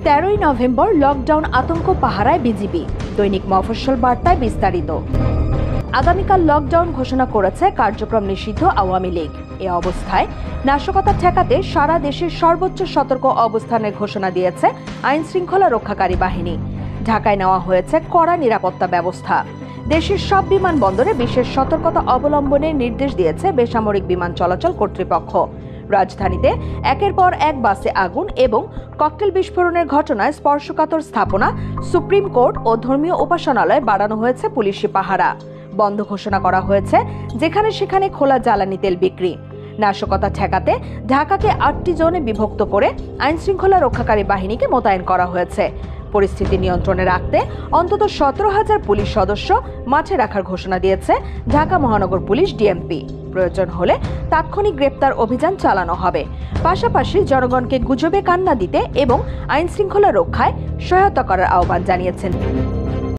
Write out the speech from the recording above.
13ই November lockdown আতঙ্ক পাহারায় BGB. দৈনিক মফস্বল বার্তায় বিস্তারিত। আগামীকাল লকডাউন ঘোষণা করেছে কার্যক্রম নিষিদ্ধ আওয়ামী লীগ। এ অবস্থায় নাশকতা ঠেকাতে সারা দেশের সর্বোচ্চ সতর্ক অবস্থানের ঘোষণা দিয়েছে আইন শৃঙ্খলা রক্ষাকারী বাহিনী। ঢাকায় নেওয়া হয়েছে কড়া নিরাপত্তা ব্যবস্থা। দেশের সব বিমানবন্দরে বিশেষ সতর্কতা অবলম্বনের নির্দেশ দিয়েছে বেসামরিক বিমান চলাচল কর্তৃপক্ষ। রাজধানীতে একের পর এক বাসে আগুন এবং ককটেল বিস্ফোরণের ঘটনায় স্পর্শকাতর স্থাপনা, সুপ্রিম কোর্ট ও ধর্মীয় উপাসনালয়ে বাড়ানো হয়েছে পুলিশি পাহারা। বন্ধ ঘোষণা করা হয়েছে যেখানে সেখানে খোলা জ্বালানি তেল বিক্রি। নাশকতা ঠেকাতে ঢাকাকে 8টি জোনে বিভক্ত করে আইন শৃঙ্খলা রক্ষাকারী বাহিনীকে মোতায়েন করা হয়েছে। পরিস্থিতি নিয়ন্ত্রণে রাখতে অন্তত 17,000 পুলিশ সদস্য মাঠে রাখার ঘোষণা দিয়েছে ঢাকা মহানগর পুলিশ ডিএমপি। প্রয়োজন হলে তাৎক্ষণিক গ্রেপ্তার অভিযান চালানো হবে। পাশাপাশি জনগণকে গুজবে কান না দিতে এবং আইন শৃঙ্খলা রক্ষায় সহায়তা করার আহ্বান জানিয়েছেন।